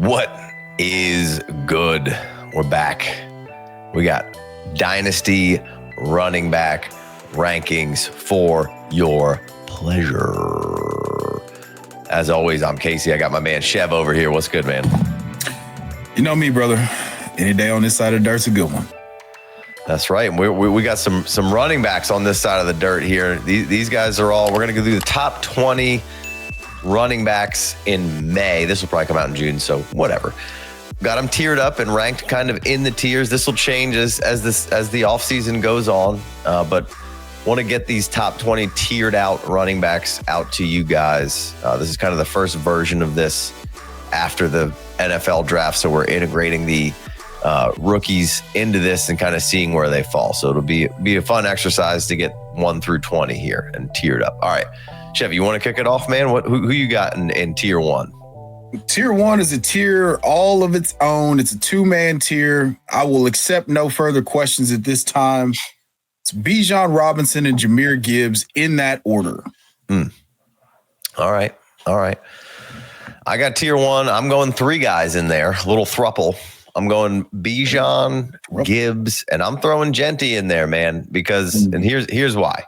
What is good? We're back. We got Dynasty running back rankings for your pleasure. As always, I'm Casey. I got my man Chev over here. What's good, man? You know me, brother. Any day on this side of the dirt's a good one. That's right. We got some running backs on this side of the dirt here. These guys are all, we're going to go through the top 20 running backs in May. This will probably come out in June, so whatever. Got them tiered up and ranked kind of in the tiers. This will change as the offseason goes on, but want to get these top 20 tiered out running backs out to you guys. This is kind of the first version of this after the NFL draft, so we're integrating the rookies into this and kind of seeing where they fall. So it'll be a fun exercise to get 1 through 20 here and tiered up. All right, Chevy, you want to kick it off, man? Who you got in tier 1? Tier 1 is a tier all of its own. It's a 2-man tier. I will accept no further questions at this time. It's Bijan Robinson and Jahmyr Gibbs in that order. All right. I got tier 1. I'm going 3 guys in there, a little thruple. I'm going Bijan, Gibbs, and I'm throwing Genty in there, man, because, and here's why.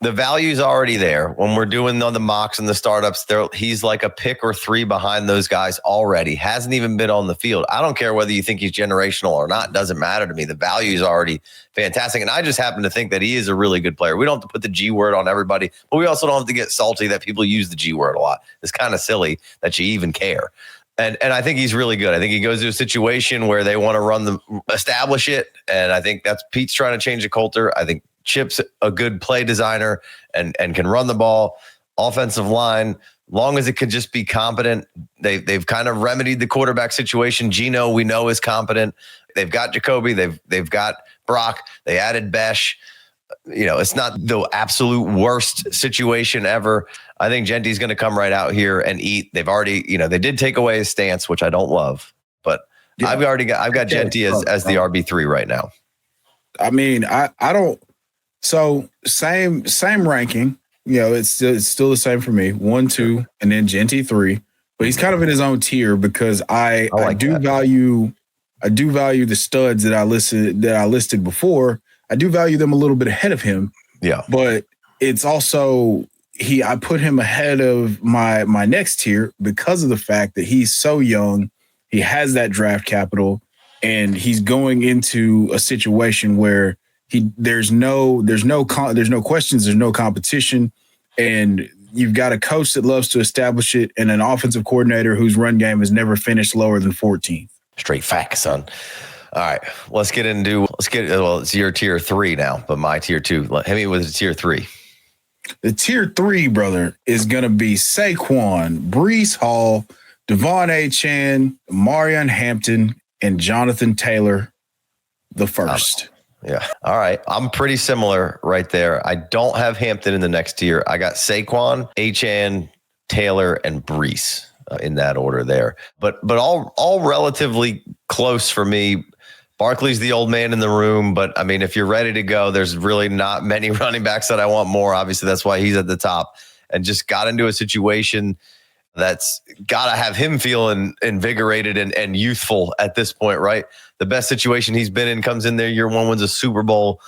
The value's already there. When we're doing on the mocks and the startups, he's like a pick or 3 behind those guys already. Hasn't even been on the field. I don't care whether you think he's generational or not. Doesn't matter to me. The value is already fantastic. And I just happen to think that he is a really good player. We don't have to put the G word on everybody, but we also don't have to get salty that people use the G word a lot. It's kind of silly that you even care. And I think he's really good. I think he goes to a situation where they want to establish it. And I think that's Pete's trying to change the culture. I think Chip's a good play designer and can run the ball. Offensive line, long as it could just be competent. They've kind of remedied the quarterback situation. Geno, we know, is competent. They've got Jacoby. They've got Brock. They added Besh. You know, it's not the absolute worst situation ever. I think Genty's going to come right out here and eat. They've already, they did take away his stance, which I don't love, but yeah, I've got Genty as the RB3 right now. I mean, I don't. So same ranking. It's still the same for me. 1, 2, and then Genty 3. But he's kind of in his own tier because I do value the studs that I listed before. I do value them a little bit ahead of him. Yeah. But it's also I put him ahead of my next tier because of the fact that he's so young. He has that draft capital, and he's going into a situation where there's no questions, there's no competition, and you've got a coach that loves to establish it and an offensive coordinator whose run game has never finished lower than 14th. Straight facts, son. All right, it's your tier 3 now, but my tier 2. Hit me with a tier 3. The tier 3, brother, is going to be Saquon, Breece Hall, Devon Achane, Omarion Hampton, and Jonathan Taylor the first. Yeah. All right. I'm pretty similar right there. I don't have Hampton in the next tier. I got Saquon, Achane, Taylor, and Breece in that order there. But all relatively close for me. Barkley's the old man in the room, but I mean, if you're ready to go, there's really not many running backs that I want more. Obviously, that's why he's at the top, and just got into a situation that's got to have him feeling invigorated and youthful at this point, right? The best situation he's been in, comes in there year 1, wins a Super Bowl.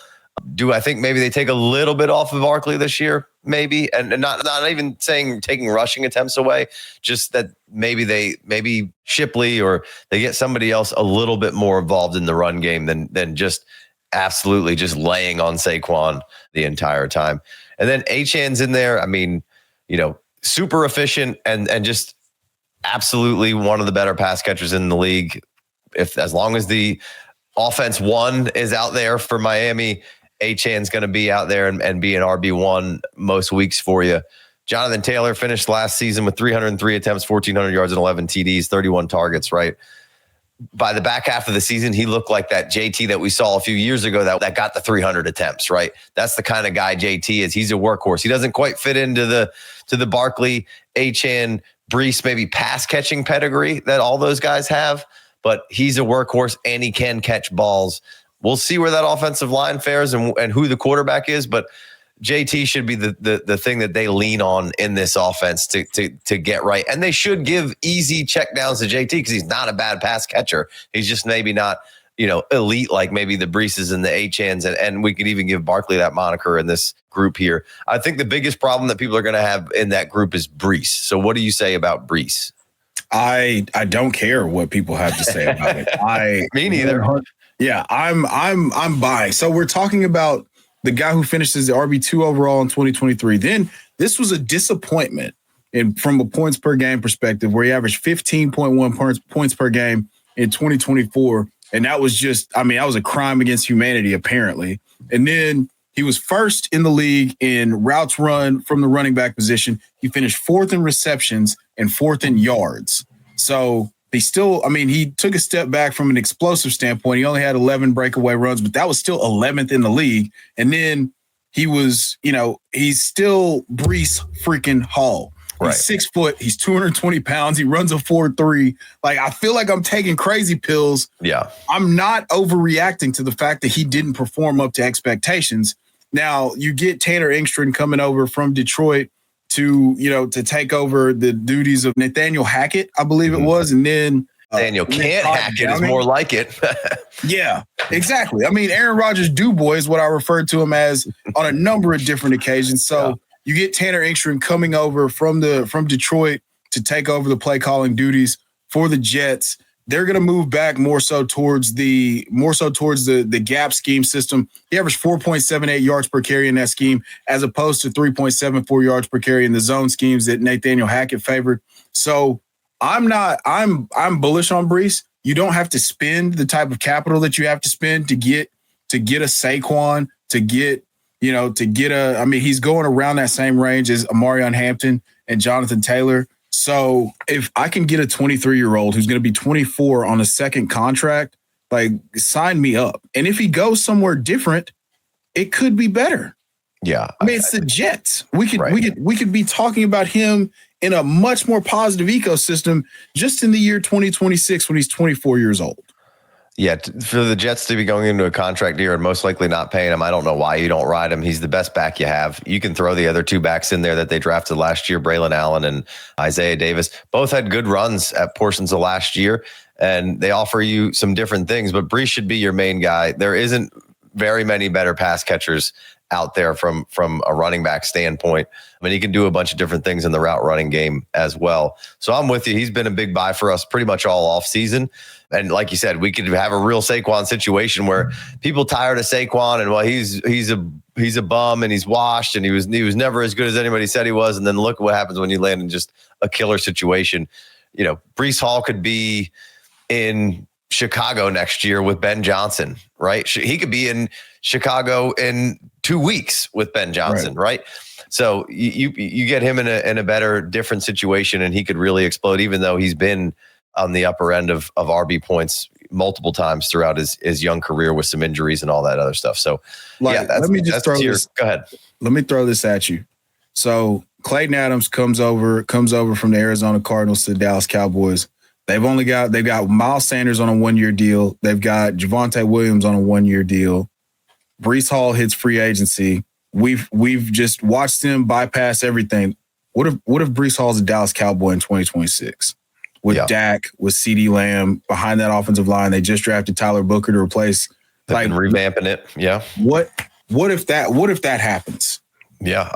Do I think maybe they take a little bit off of Barkley this year? Maybe. And not even saying taking rushing attempts away, just that maybe Shipley or they get somebody else a little bit more involved in the run game than just absolutely just laying on Saquon the entire time. And then Achane's in there. I mean, super efficient and just absolutely one of the better pass catchers in the league. As long as the offense 1 is out there for Miami, Achane's going to be out there and be an RB1 most weeks for you. Jonathan Taylor finished last season with 303 attempts, 1,400 yards and 11 TDs, 31 targets, right? By the back half of the season, he looked like that JT that we saw a few years ago that got the 300 attempts, right? That's the kind of guy JT is. He's a workhorse. He doesn't quite fit into the Barkley, Achane, Breece, maybe pass catching pedigree that all those guys have, but he's a workhorse and he can catch balls. We'll see where that offensive line fares and who the quarterback is, but JT should be the thing that they lean on in this offense to get right. And they should give easy checkdowns to JT because he's not a bad pass catcher. He's just maybe not, elite like maybe the Breeces and the Achans. And we could even give Barkley that moniker in this group here. I think the biggest problem that people are going to have in that group is Breece. So what do you say about Breece? I don't care what people have to say about it. Me neither. Yeah, I'm buying. So we're talking about the guy who finishes the RB2 overall in 2023. Then this was a disappointment from a points per game perspective, where he averaged 15.1 points per game in 2024. And that was that was a crime against humanity, apparently. And then he was first in the league in routes run from the running back position. He finished fourth in receptions and fourth in yards. So he took a step back from an explosive standpoint. He only had 11 breakaway runs, but that was still 11th in the league. And then he was, he's still Breece freaking Hall. He's 6 foot. He's 220 pounds. He runs a 4.3. Like, I feel like I'm taking crazy pills. Yeah. I'm not overreacting to the fact that he didn't perform up to expectations. Now, you get Tanner Engstrand coming over from Detroit to take over the duties of Nathaniel Hackett, I believe it was. And then Daniel can't Hackett is more like it. Yeah, exactly. I mean, Aaron Rodgers Dubois is what I referred to him as on a number of different occasions. So you get Tanner Engstrand coming over from Detroit to take over the play calling duties for the Jets. They're going to move back more so towards the gap scheme system. He averaged 4.78 yards per carry in that scheme, as opposed to 3.74 yards per carry in the zone schemes that Nathaniel Hackett favored. So I'm bullish on Breece. You don't have to spend the type of capital that you have to spend to get a Saquon, he's going around that same range as Omarion Hampton and Jonathan Taylor. So if I can get a 23-year-old who's going to be 24 on a second contract, like, sign me up. And if he goes somewhere different, it could be better. Yeah. I mean, it's the Jets. We could be talking about him in a much more positive ecosystem just in the year 2026 when he's 24 years old. Yeah, for the Jets to be going into a contract year and most likely not paying him, I don't know why you don't ride him. He's the best back you have. You can throw the other two backs in there that they drafted last year, Braylon Allen and Isaiah Davis. Both had good runs at portions of last year, and they offer you some different things. But Breece should be your main guy. There isn't very many better pass catchers out there from a running back standpoint. I mean, he can do a bunch of different things in the route running game as well. So I'm with you. He's been a big buy for us pretty much all off season. And like you said, we could have a real Saquon situation where people tired of Saquon and, well, he's a bum and he's washed and he was never as good as anybody said he was. And then look what happens when you land in just a killer situation. Breece Hall could be in Chicago next year with Ben Johnson, right? He could be in Chicago in 2 weeks with Ben Johnson, right? So you get him in a better, different situation, and he could really explode, even though he's been on the upper end of RB points multiple times throughout his young career with some injuries and all that other stuff. So let me just throw this. Go ahead. Let me throw this at you. So Clayton Adams comes over from the Arizona Cardinals to the Dallas Cowboys. They've got Miles Sanders on a 1-year deal. They've got Javonte Williams on a 1-year deal. Breece Hall hits free agency. We've just watched him bypass everything. What if Breece Hall's a Dallas Cowboy in 2026? With Dak, with CeeDee Lamb behind that offensive line, they just drafted Tyler Booker to replace. They've been revamping it. Yeah. What if that happens? Yeah,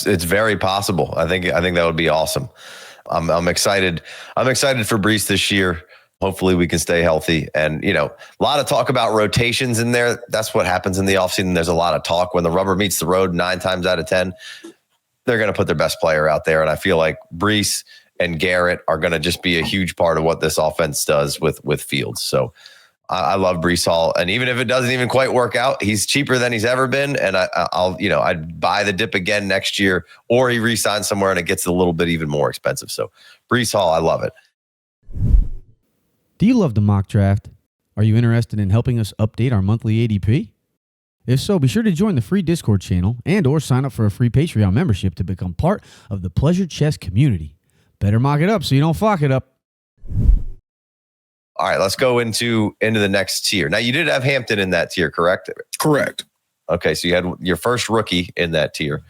it's very possible. I think that would be awesome. I'm excited. I'm excited for Breece this year. Hopefully we can stay healthy. And, a lot of talk about rotations in there. That's what happens in the offseason. There's a lot of talk when the rubber meets the road 9 times out of 10. They're going to put their best player out there. And I feel like Breece and Garrett are going to just be a huge part of what this offense does with Fields. So I love Breece Hall. And even if it doesn't even quite work out, he's cheaper than he's ever been. And I'd buy the dip again next year, or he re-signs somewhere and it gets a little bit even more expensive. So Breece Hall, I love it. Do you love the mock draft? Are you interested in helping us update our monthly ADP? If so, be sure to join the free Discord channel or sign up for a free Patreon membership to become part of the Pleasure Chest community. Better mock it up so you don't fuck it up. All right, let's go into the next tier. Now, you did have Hampton in that tier, correct? Correct. Okay, so you had your first rookie in that tier.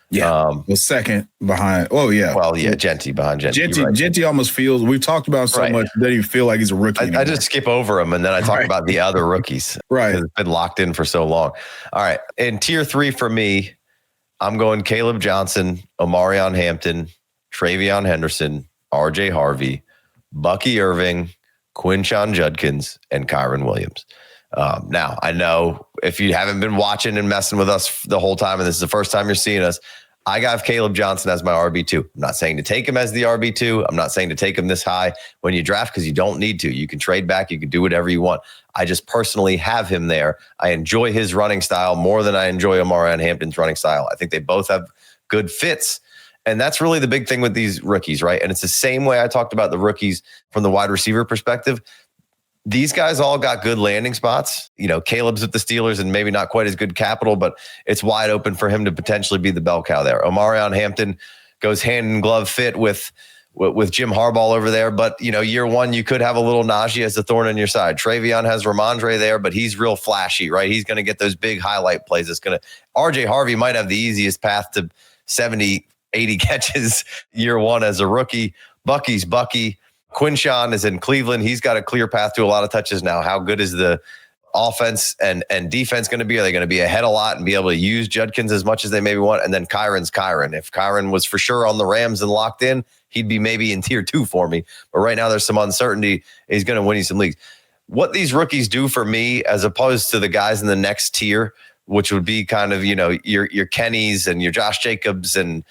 Yeah, second behind. Oh yeah. Well, yeah, Genty behind Genty. Right. Genty almost feels. We've talked about him so much that you feel like he's a rookie. I just skip over him and then I talk about the other rookies. Right. It's been locked in for so long. All right. In tier 3 for me, I'm going Kaleb Johnson, Omarion Hampton, Treveyon Henderson, RJ Harvey, Bucky Irving, Quinshon Judkins, and Kyron Williams. Now, I know if you haven't been watching and messing with us the whole time, and this is the first time you're seeing us, I got Kaleb Johnson as my RB2. I'm not saying to take him as the RB2. I'm not saying to take him this high when you draft because you don't need to. You can trade back. You can do whatever you want. I just personally have him there. I enjoy his running style more than I enjoy Omarion Hampton's running style. I think they both have good fits. And that's really the big thing with these rookies, right? And it's the same way I talked about the rookies from the wide receiver perspective. These guys all got good landing spots. You know, Caleb's with the Steelers and maybe not quite as good capital, but it's wide open for him to potentially be the bell cow there. Omarion Hampton goes hand in glove fit with Jim Harbaugh over there. But, you know, year one, you could have a little Najee as a thorn in your side. Treveyon has Ramondre there, but he's real flashy, right? He's going to get those big highlight plays. It's going to, RJ Harvey might have the easiest path to 70, 80 catches year one as a rookie. Bucky's Bucky. Quinshon is in Cleveland. He's got a clear path to a lot of touches now. How good is the offense and defense going to be? Are they going to be ahead a lot and be able to use Judkins as much as they maybe want? And then Kyron's Kyron. If Kyron was for sure on the Rams and locked in, he'd be maybe in tier 2 for me. But right now there's some uncertainty. He's going to win you some leagues. What these rookies do for me, as opposed to the guys in the next tier, which would be kind of, you know, your Kennys and your Josh Jacobs and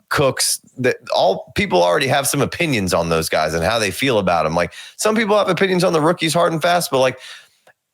Cooks, that all people already have some opinions on those guys and how they feel about them. Like some people have opinions on the rookies hard and fast, but like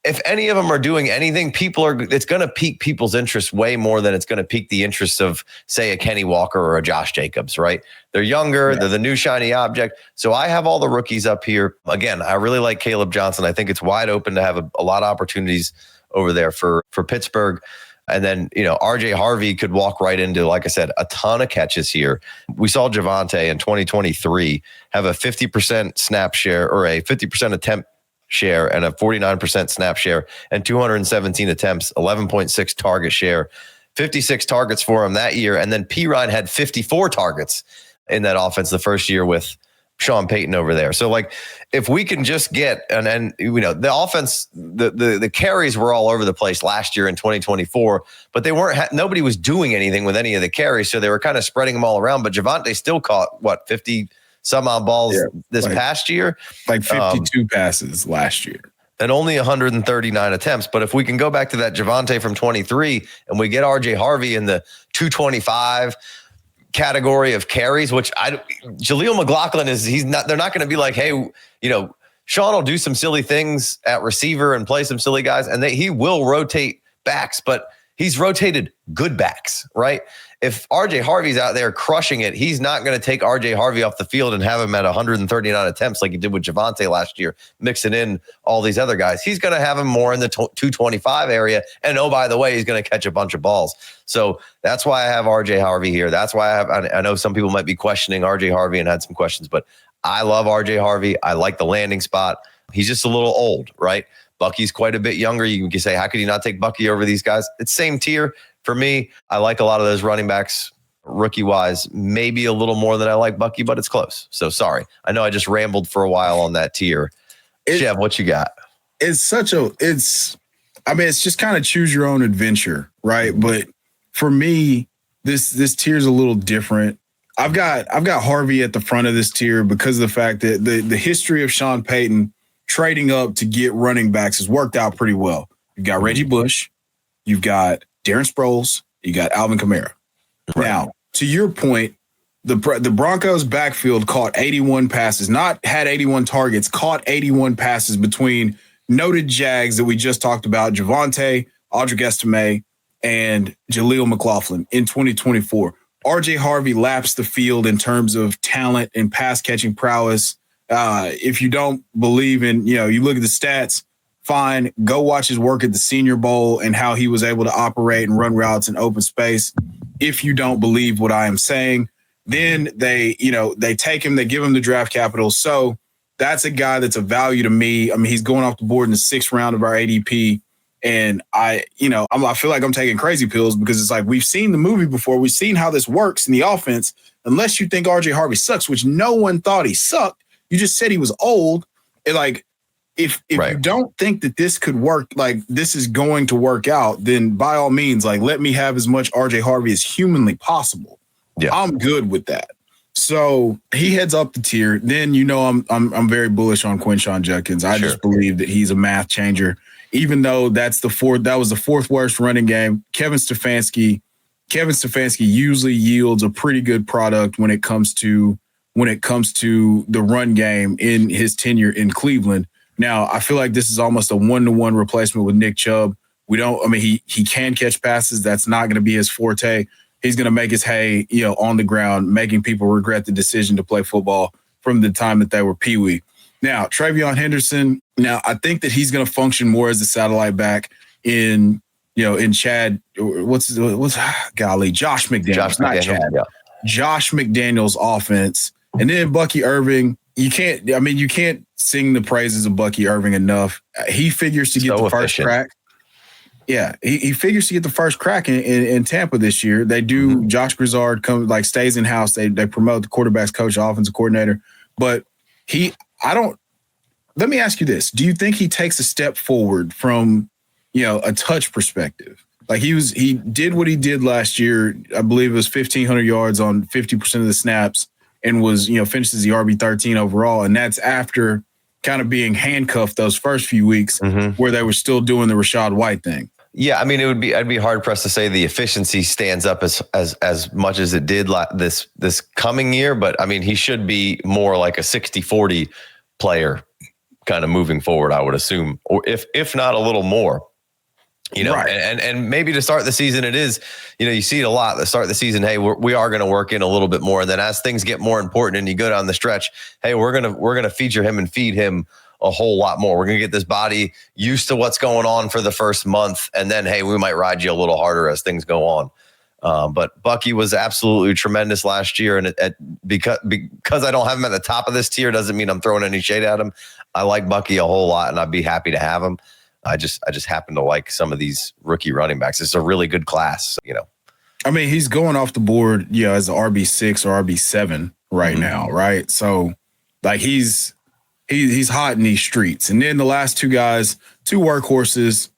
if any of them are doing anything, it's going to pique people's interest way more than it's going to pique the interest of, say, a Kenny Walker or a Josh Jacobs, right? They're younger. Yeah. They're the new shiny object. So I have all the rookies up here. Again, I really like Kaleb Johnson. I think it's wide open to have a lot of opportunities over there for Pittsburgh. And then, you know, RJ Harvey could walk right into, like I said, a ton of catches here. We saw Javonte in 2023 have a 50% snap share or a 50% attempt share and a 49% snap share and 217 attempts, 11.6 target share, 56 targets for him that year. And then Pirine had 54 targets in that offense the first year with Sean Payton over there. So like if we can just get, and you know, the offense, the carries were all over the place last year in 2024, but they weren't, nobody was doing anything with any of the carries. So they were kind of spreading them all around, but Javonte still caught 50 some odd balls this past year, like 52 passes last year. And only 139 attempts. But if we can go back to that Javonte from 23 and we get RJ Harvey in the 225 category of carries, which Jaleel McLaughlin they're not going to be like, hey, you know, Sean will do some silly things at receiver and play some silly guys, and he will rotate backs, but he's rotated good backs, right? If RJ Harvey's out there crushing it, he's not going to take RJ Harvey off the field and have him at 139 attempts like he did with Javonte last year, mixing in all these other guys. He's going to have him more in the 225 area. And oh, by the way, he's going to catch a bunch of balls. So that's why I have RJ Harvey here. That's why I know some people might be questioning RJ Harvey and had some questions, but I love RJ Harvey. I like the landing spot. He's just a little old, right? Bucky's quite a bit younger. You can say, how could you not take Bucky over these guys? It's same tier. For me, I like a lot of those running backs rookie-wise, maybe a little more than I like Bucky, but it's close. So sorry. I know I just rambled for a while on that tier. Chev, what you got? It's just kind of choose your own adventure, right? But for me, this tier is a little different. I've got Harvey at the front of this tier because of the fact that the history of Sean Payton trading up to get running backs has worked out pretty well. You've got Reggie Bush, you've got Darren Sproles, you got Alvin Kamara. Right. Now, to your point, the Broncos backfield caught 81 passes, not had 81 targets, caught 81 passes between noted Jags that we just talked about, Javonte, Audric Estime, and Jaleel McLaughlin in 2024. RJ Harvey laps the field in terms of talent and pass catching prowess. If you don't believe in, you look at the stats, fine, go watch his work at the Senior Bowl and how he was able to operate and run routes in open space. If you don't believe what I am saying, then they take him, they give him the draft capital. So that's a guy that's a value to me. I mean, he's going off the board in the 6th round of our ADP. And I feel like I'm taking crazy pills because it's like we've seen the movie before. We've seen how this works in the offense. Unless you think RJ Harvey sucks, which no one thought he sucked. You just said he was old. And like, if you don't think that this could work, like this is going to work out, then by all means, like let me have as much RJ Harvey as humanly possible. Yeah. I'm good with that. So he heads up the tier. Then I'm very bullish on Quinshon Judkins. I just believe that he's a math changer. Even though that was the fourth worst running game. Kevin Stefanski usually yields a pretty good product when it comes to the run game in his tenure in Cleveland. Now, I feel like this is almost a 1-to-1 replacement with Nick Chubb. He can catch passes. That's not going to be his forte. He's going to make his hay, on the ground, making people regret the decision to play football from the time that they were peewee. Now, Treveyon Henderson. Now, I think that he's going to function more as a satellite back in Chad. Josh McDaniels. Josh McDaniels' offense, and then Bucky Irving. You can't sing the praises of Bucky Irving enough. He figures to get the first crack. Yeah, he figures to get the first crack in Tampa this year. They do. Mm-hmm. Josh Grizzard stays in house. They promote the quarterback's coach, offensive coordinator. But let me ask you this: do you think he takes a step forward from a touch perspective? Like he did what he did last year. I believe it was 1,500 yards on 50% of the snaps, and was finished as the RB13 overall. And that's after kind of being handcuffed those first few weeks where they were still doing the Rachaad White thing. Yeah, I mean, I'd be hard pressed to say the efficiency stands up as much as it did this coming year, but I mean, he should be more like a 60-40 player kind of moving forward, I would assume, or if not a little more. Right. And maybe to start the season, it is, you see it a lot. To start the season, hey, we are going to work in a little bit more. And then as things get more important and you go down the stretch, hey, we're going to feature him and feed him a whole lot more. We're going to get this body used to what's going on for the first month. And then, hey, we might ride you a little harder as things go on. But Bucky was absolutely tremendous last year. And because I don't have him at the top of this tier doesn't mean I'm throwing any shade at him. I like Bucky a whole lot and I'd be happy to have him. I just happen to like some of these rookie running backs. It's a really good class, I mean, he's going off the board, as an RB6 or RB7 right now, right? So, like, he's hot in these streets. And then the last two guys, two workhorses,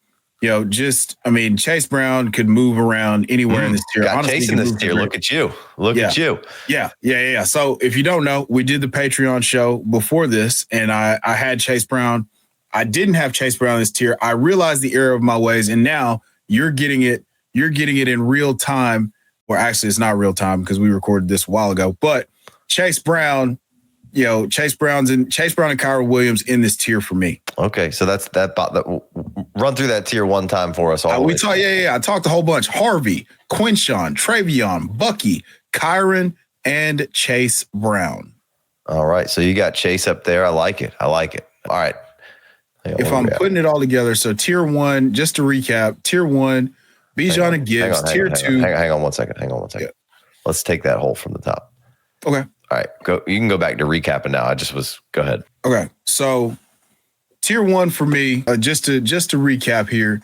Chase Brown could move around anywhere in this tier. Got Chase in this tier. Look at you. Look at you. Yeah. So if you don't know, we did the Patreon show before this, and I had Chase Brown. I didn't have Chase Brown in this tier. I realized the error of my ways, and now you're getting it. You're getting it in real time. Or actually, it's not real time because we recorded this a while ago. But Chase Brown, Chase Brown and Kyren Williams in this tier for me. Okay, so that's that. Run through that tier one time for us. I talked a whole bunch. Harvey, Quinshon, Treveyon, Bucky, Kyren, and Chase Brown. All right, so you got Chase up there. I like it. All right. If I'm putting it all together, so tier one, just to recap, tier one, Bijan and Gibbs, tier two. Hang on one second. Yeah. Let's take that whole from the top. Okay. All right. Go. You can go back to recapping now. Go ahead. Okay. So tier one for me, just to recap here,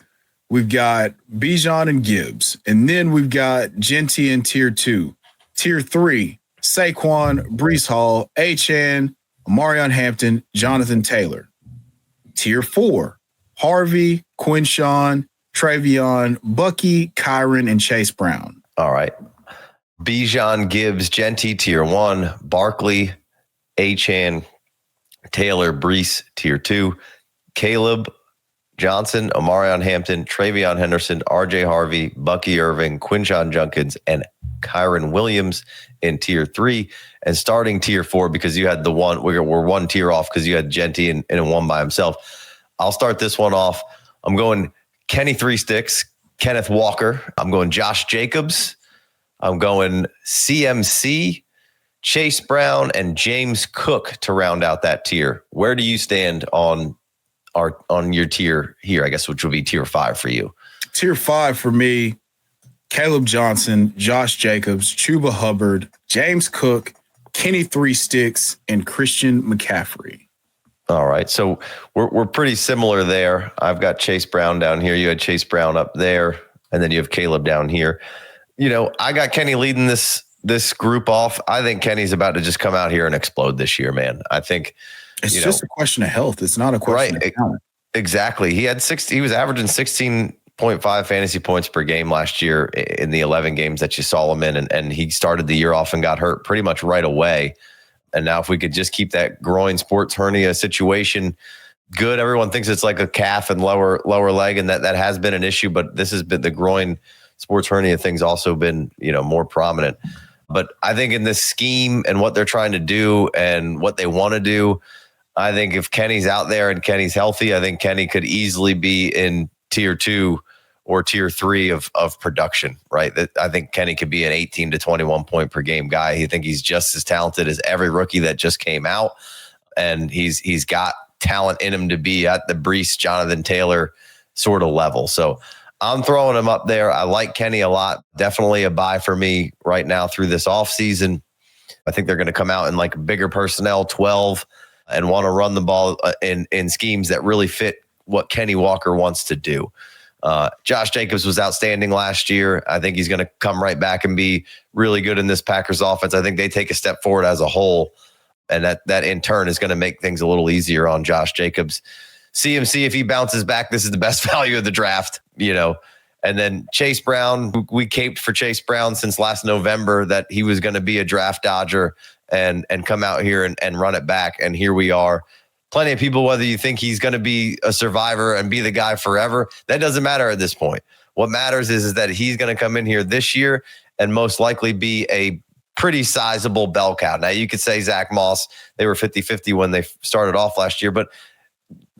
we've got Bijan and Gibbs, and then we've got Genty in tier two. Tier three, Saquon, Breece Hall, Achane, Omarion Hampton, Jonathan Taylor. Tier 4, Harvey, Quinshon, Treveyon, Bucky, Kyren, and Chase Brown. All right. Bijan, Gibbs, Genty, tier 1. Barkley, Achane, Taylor, Breece, tier 2. Kaleb, Johnson, Omarion Hampton, Treveyon Henderson, RJ Harvey, Bucky Irving, Quinshon Judkins, and Kyren Williams in tier 3. And starting tier 4, because you had the one, we're one tier off because you had Genty and one by himself. I'll start this one off. I'm going Kenny 3 Sticks, Kenneth Walker. I'm going Josh Jacobs. I'm going CMC, Chase Brown, and James Cook to round out that tier. Where do you stand on your tier here, I guess, which will be tier 5 for you? Tier 5 for me, Kaleb Johnson, Josh Jacobs, Chuba Hubbard, James Cook, Kenny 3 Sticks, and Christian McCaffrey. All right. So we're pretty similar there. I've got Chase Brown down here. You had Chase Brown up there, and then you have Kaleb down here. I got Kenny leading this group off. I think Kenny's about to just come out here and explode this year, man. I think it's just a question of health. It's not a question of talent. Exactly. He was averaging 16.5 fantasy points per game last year in the 11 games that you saw him in, and he started the year off and got hurt pretty much right away. And now if we could just keep that groin sports hernia situation good, everyone thinks it's like a calf and lower leg, and that has been an issue, but this has been the groin sports hernia thing's also been, more prominent. But I think in this scheme and what they're trying to do and what they want to do, I think if Kenny's out there and Kenny's healthy, I think Kenny could easily be in tier 2 or tier 3 of production, right? I think Kenny could be an 18 to 21 point per game guy. I think he's just as talented as every rookie that just came out. And he's got talent in him to be at the Breece, Jonathan Taylor sort of level. So I'm throwing him up there. I like Kenny a lot. Definitely a buy for me right now through this offseason. I think they're going to come out in like bigger personnel, 12, and want to run the ball in schemes that really fit what Kenny Walker wants to do. Josh Jacobs was outstanding last year. I think he's going to come right back and be really good in this Packers offense. I think they take a step forward as a whole, and that in turn is going to make things a little easier on Josh Jacobs. CMC, if he bounces back, this is the best value of the draft, And then Chase Brown, we caped for Chase Brown since last November that he was going to be a draft dodger and come out here and run it back. And here we are. Plenty of people, whether you think he's going to be a survivor and be the guy forever, that doesn't matter at this point. What matters is that he's going to come in here this year and most likely be a pretty sizable bell cow. Now, you could say Zach Moss, they were 50-50 when they started off last year, but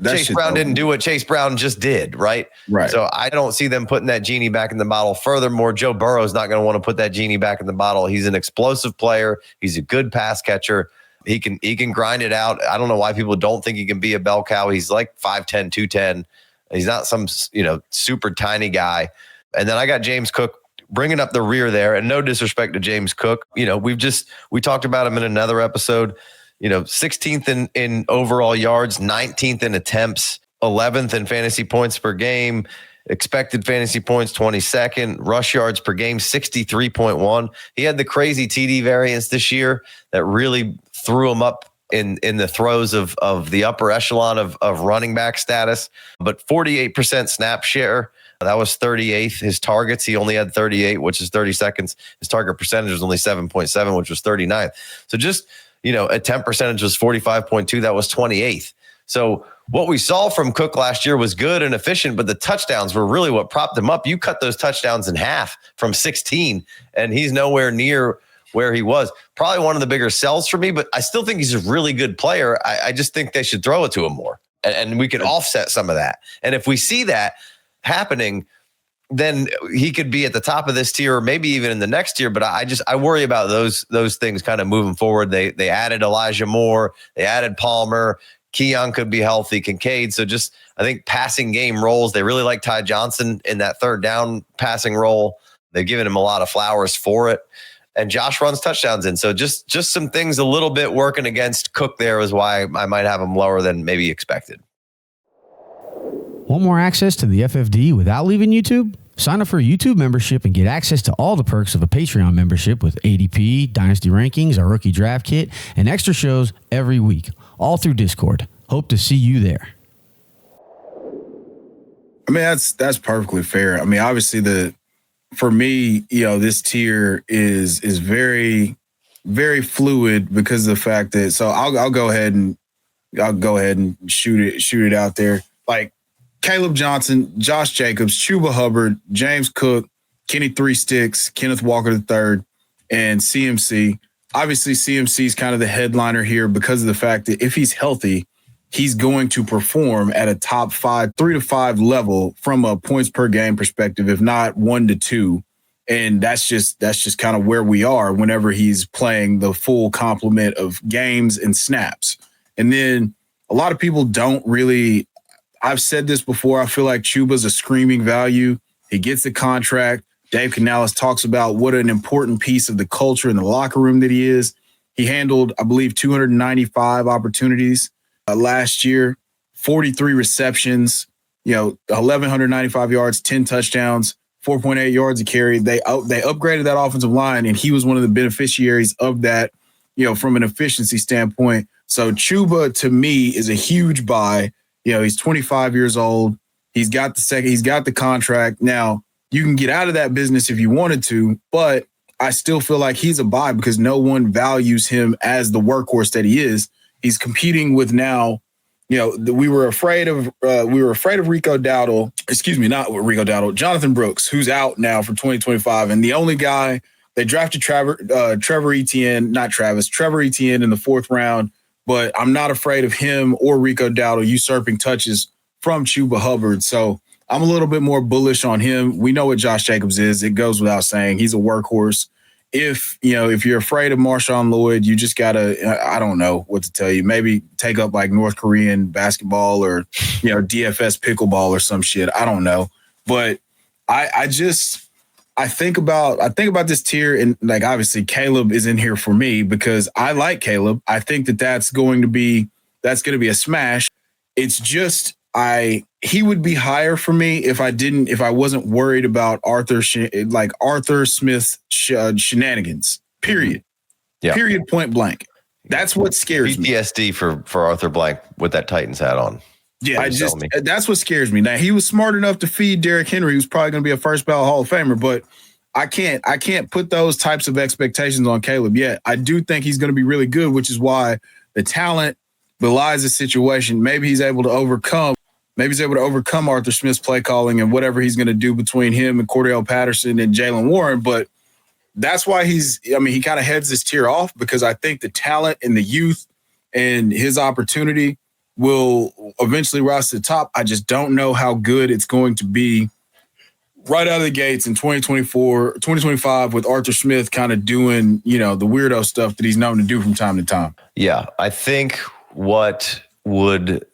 Chase Brown didn't do what Chase Brown just did, right? Right. So I don't see them putting that genie back in the bottle. Furthermore, Joe Burrow is not going to want to put that genie back in the bottle. He's an explosive player. He's a good pass catcher. He can grind it out. I don't know why people don't think he can be a bell cow. He's like 5'10", 210. He's not some, super tiny guy. And then I got James Cook bringing up the rear there. And no disrespect to James Cook. We talked about him in another episode. 16th in overall yards, 19th in attempts, 11th in fantasy points per game, expected fantasy points, 22nd, rush yards per game, 63.1. He had the crazy TD variance this year that really threw him up in the throes of the upper echelon of running back status, but 48% snap share. That was 38th. His targets, he only had 38, which is 32nd. His target percentage was only 7.7, which was 39th. So just, attempt percentage was 45.2. That was 28th. So what we saw from Cook last year was good and efficient, but the touchdowns were really what propped him up. You cut those touchdowns in half from 16, and he's nowhere near where he was. Probably one of the bigger sells for me, but I still think he's a really good player. I just think they should throw it to him more, and we could offset some of that. And if we see that happening, then he could be at the top of this tier, or maybe even in the next tier. But I worry about those things kind of moving forward. They added Elijah Moore, they added Palmer, Keon could be healthy, Kincaid. So just, I think passing game roles, they really like Ty Johnson in that third down passing role. They've given him a lot of flowers for it. And Josh runs touchdowns in. So just some things a little bit working against Cook there is why I might have him lower than maybe expected. Want more access to the FFD without leaving YouTube? Sign up for a YouTube membership and get access to all the perks of a Patreon membership with ADP, Dynasty Rankings, our rookie draft kit, and extra shows every week, all through Discord. Hope to see you there. I mean, that's perfectly fair. I mean, obviously for me, this tier is very, very fluid because of the fact that, so I'll go ahead and shoot it out there. Like, Kaleb Johnson, Josh Jacobs, Chuba Hubbard, James Cook, Kenny Three Sticks, Kenneth Walker III, and CMC. Obviously, CMC is kind of the headliner here because of the fact that if he's healthy, he's going to perform at a top 5, 3 to 5 level from a points per game perspective, if not 1 to 2. And that's just kind of where we are whenever he's playing the full complement of games and snaps. And then a lot of people don't really, I've said this before, I feel like Chuba's a screaming value. He gets the contract. Dave Canales talks about what an important piece of the culture in the locker room that he is. He handled, I believe, 295 opportunities last year, 43 receptions, 1,195 yards, 10 touchdowns, 4.8 yards a carry. They upgraded that offensive line, and he was one of the beneficiaries of that, from an efficiency standpoint. So Chuba, to me, is a huge buy. He's 25 years old. He's got the contract. Now, you can get out of that business if you wanted to, but I still feel like he's a buy because no one values him as the workhorse that he is. He's competing with now, we were afraid of Rico Dowdle. Excuse me, not Rico Dowdle. Jonathan Brooks, who's out now for 2025, and the only guy they drafted Trevor Etienne in the 4th round. But I'm not afraid of him or Rico Dowdle usurping touches from Chuba Hubbard. So I'm a little bit more bullish on him. We know what Josh Jacobs is. It goes without saying. He's a workhorse. If you're afraid of Marshawn Lloyd, you just gotta, I don't know what to tell you. Maybe take up like North Korean basketball or, DFS pickleball or some shit. I don't know. But I think about this tier, and like obviously Kaleb is in here for me because I like Kaleb. I think that's going to be a smash. It's just he would be higher for me if I wasn't worried about Arthur Smith's shenanigans. Period. Yeah. Period. Point blank. That's what scares me. PTSD for Arthur Blank with that Titans hat on. Yeah, that's what scares me. Now, he was smart enough to feed Derrick Henry, who's probably going to be a first ballot Hall of Famer, but I can't put those types of expectations on Kaleb yet. I do think he's going to be really good, which is why the talent belies the situation. Maybe he's able to overcome Arthur Smith's play calling and whatever he's going to do between him and Cordell Patterson and Jalen Warren. But that's why he kind of heads this tier off because I think the talent and the youth and his opportunity will eventually rise to the top. I just don't know how good it's going to be right out of the gates in 2025 with Arthur Smith kind of doing, the weirdo stuff that he's known to do from time to time. Yeah, I think what would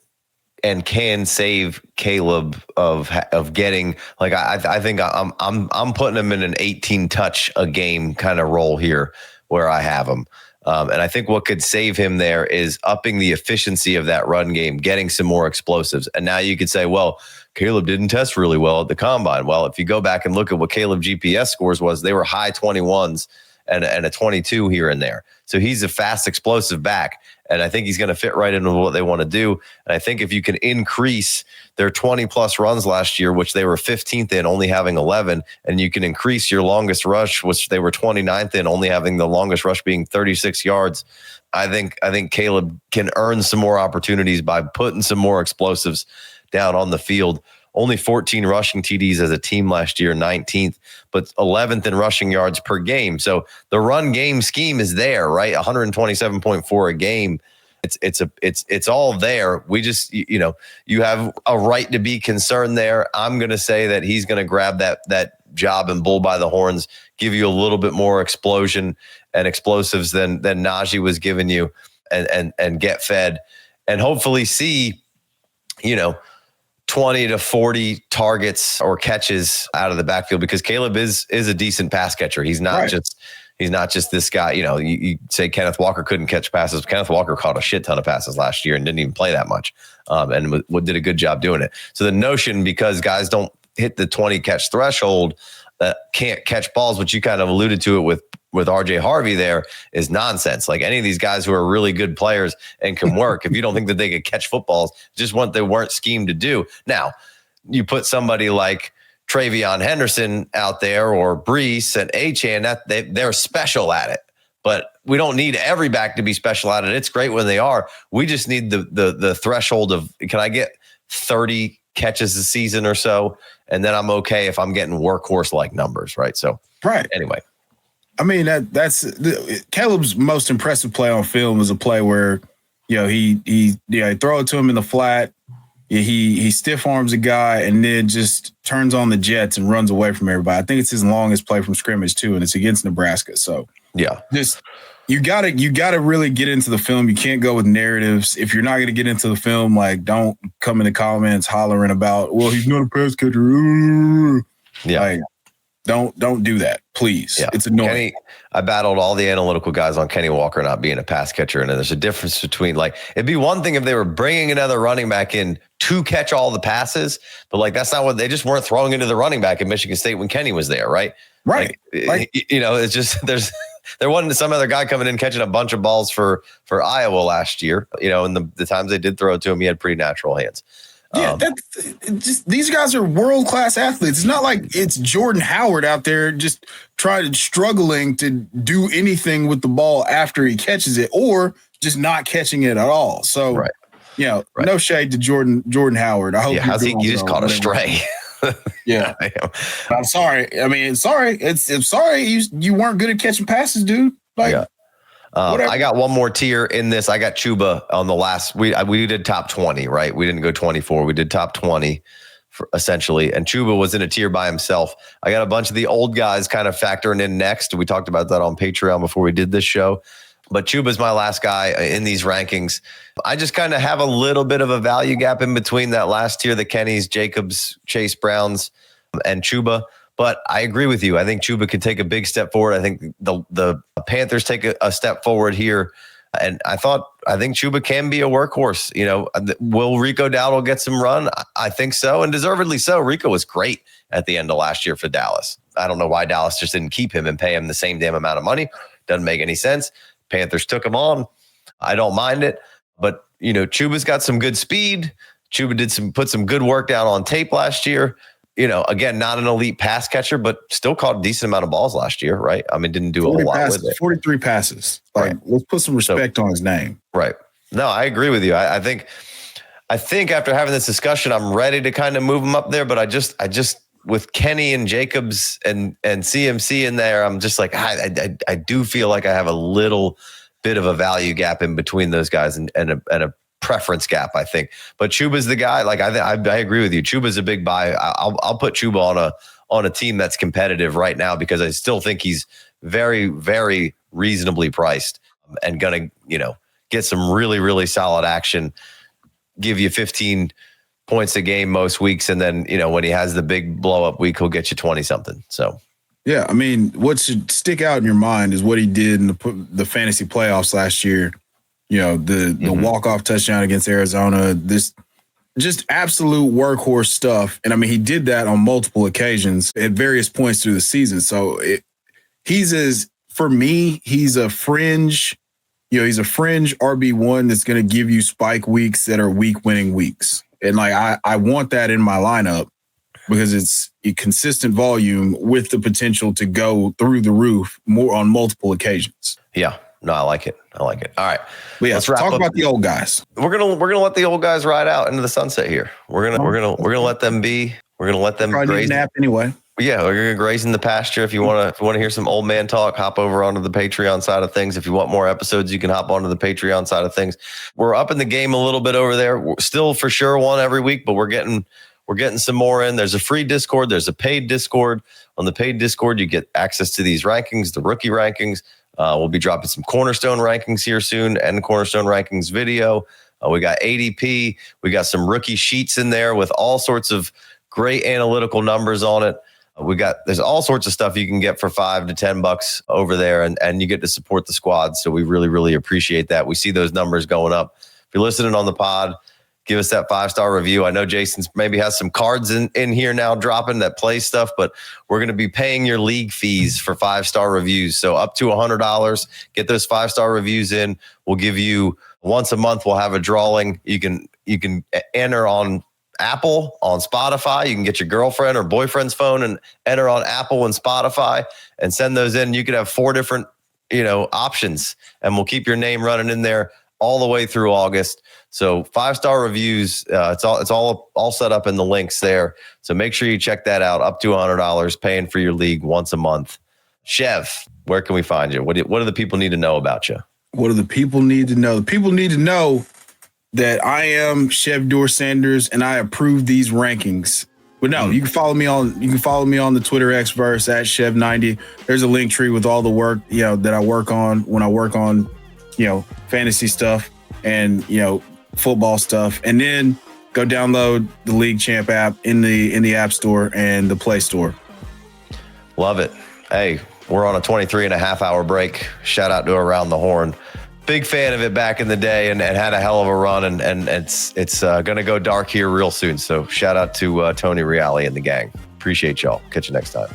and can save Kaleb of getting like I think I'm putting him in an 18 touch a game kind of role here where I have him. And I think what could save him there is upping the efficiency of that run game, getting some more explosives. And now you could say, well, Kaleb didn't test really well at the combine. Well, if you go back and look at what Kaleb GPS scores was, they were high 21s and a 22 here and there. So he's a fast, explosive back. And I think he's going to fit right into what they want to do. And I think if you can increase their 20-plus runs last year, which they were 15th in, only having 11, and you can increase your longest rush, which they were 29th in, only having the longest rush being 36 yards, I think Kaleb can earn some more opportunities by putting some more explosives down on the field. Only 14 rushing TDs as a team last year, 19th, but 11th in rushing yards per game. So the run game scheme is there, right? 127.4 a game. It's all there. We just, you have a right to be concerned there. I'm going to say that he's going to grab that job and bull by the horns, give you a little bit more explosion and explosives than Najee was giving you and get fed and hopefully see, 20 to 40 targets or catches out of the backfield because Kaleb is a decent pass catcher. He's not just this guy. You say Kenneth Walker couldn't catch passes. Kenneth Walker caught a shit ton of passes last year and didn't even play that much, and did a good job doing it. So the notion because guys don't hit the 20 catch threshold that can't catch balls, which you kind of alluded to it with RJ Harvey there, is nonsense. Like any of these guys who are really good players and can work, if you don't think that they could catch footballs, just what they weren't schemed to do. Now, you put somebody like Treveyon Henderson out there or Breece and Achane, they're special at it. But we don't need every back to be special at it. It's great when they are. We just need the threshold of, can I get 30 catches a season or so? And then I'm okay if I'm getting workhorse-like numbers, right? So, anyway. I mean, that's Kaleb's most impressive play on film is a play where, he throw it to him in the flat. He stiff arms a guy and then just turns on the jets and runs away from everybody. I think it's his longest play from scrimmage too, and it's against Nebraska. So yeah, just you gotta really get into the film. You can't go with narratives. If you're not gonna get into the film, like don't come in the comments hollering about, well, he's not a pass catcher. Yeah. Like, don't do that. Please. Yeah. It's annoying. I battled all the analytical guys on Kenny Walker not being a pass catcher. And there's a difference between, like, it'd be one thing if they were bringing another running back in to catch all the passes, but like, that's not what they just weren't throwing into the running back at Michigan State when Kenny was there. Right. Right. Like, it's just, there wasn't some other guy coming in catching a bunch of balls for Iowa last year, and the times they did throw it to him, he had pretty natural hands. Yeah, these guys are world-class athletes. It's not like it's Jordan Howard out there just struggling to do anything with the ball after he catches it, or just not catching it at all. So, no shade to Jordan Howard. I hope you just caught a stray. Yeah, I'm sorry. I mean, sorry. I'm sorry you weren't good at catching passes, dude. I got one more tier in this. I got Chuba on the last. We did top 20, right? We didn't go 24. We did top 20 essentially. And Chuba was in a tier by himself. I got a bunch of the old guys kind of factoring in next. We talked about that on Patreon before we did this show. But Chuba's my last guy in these rankings. I just kind of have a little bit of a value gap in between that last tier, the Kennys, Jacobs, Chase Browns, and Chuba. But I agree with you. I think Chuba could take a big step forward. I think the Panthers take a step forward here. And I think Chuba can be a workhorse. Will Rico Dowdle get some run? I think so, and deservedly so. Rico was great at the end of last year for Dallas. I don't know why Dallas just didn't keep him and pay him the same damn amount of money. Doesn't make any sense. Panthers took him on. I don't mind it. But, Chuba's got some good speed. Chuba put some good work down on tape last year. Again, not an elite pass catcher, but still caught a decent amount of balls last year, right? I mean, didn't do a whole lot with it. 43 passes. Right. Let's put some respect on his name. Right. No, I agree with you. I think after having this discussion, I'm ready to kind of move him up there, but I just with Kenny and Jacobs and CMC in there, I'm just like, I do feel like I have a little bit of a value gap in between those guys and a preference gap, I think. But Chuba's the guy. Like I agree with you. Chuba's a big buy. I'll put Chuba on a team that's competitive right now because I still think he's very, very reasonably priced and gonna get some really, really solid action. Give you 15 points a game most weeks, and then when he has the big blow up week, he'll get you 20 something. So. Yeah, I mean, what should stick out in your mind is what he did in the fantasy playoffs last year. The walk-off touchdown against Arizona, this just absolute workhorse stuff. And I mean, he did that on multiple occasions at various points through the season. So he's a fringe, he's a fringe RB1 that's going to give you spike weeks that are week winning weeks. And like, I want that in my lineup because it's a consistent volume with the potential to go through the roof more on multiple occasions. Yeah. No, I like it. All right. But let's talk about the old guys. We're gonna let the old guys ride out into the sunset here. We're gonna let them be. We're gonna let them graze. Nap anyway. Yeah, we're gonna graze in the pasture. If you want to hear some old man talk, hop over onto the Patreon side of things. If you want more episodes, you can hop onto the Patreon side of things. We're up in the game a little bit over there. We're still for sure one every week, but we're getting some more in. There's a free Discord. There's a paid Discord. On the paid Discord, you get access to these rankings, the rookie rankings. We'll be dropping some Cornerstone rankings here soon and Cornerstone rankings video. We got ADP. We got some rookie sheets in there with all sorts of great analytical numbers on it. There's all sorts of stuff you can get for $5 to $10 over there, and you get to support the squad. So we really, really appreciate that. We see those numbers going up. If you're listening on the pod, give us that 5-star review. I know Jason's maybe has some cards in here now dropping that play stuff, but we're going to be paying your league fees for 5-star reviews. So up to $100, get those 5-star reviews in. We'll give you once a month. We'll have a drawing. You can enter on Apple, on Spotify. You can get your girlfriend or boyfriend's phone and enter on Apple and Spotify and send those in. You could have 4 different, options, and we'll keep your name running in there all the way through August. So 5-star reviews, it's all set up in the links there. So make sure you check that out. Up to $100, paying for your league once a month. Chev, where can we find you? What do the people need to know about you? What do the people need to know? The people need to know that I am Chev Dor-Sanders and I approve these rankings. But no, you can follow me on the Twitter Xverse at Chev90. There's a link tree with all the work that I work on when I work on fantasy stuff and football stuff, and then go download the League Champ app in the App Store and the Play Store. Love it. Hey, we're on a 23 and a half hour break. Shout out to Around the Horn. Big fan of it back in the day and had a hell of a run. And it's going to go dark here real soon. So shout out to Tony Reale and the gang. Appreciate y'all. Catch you next time.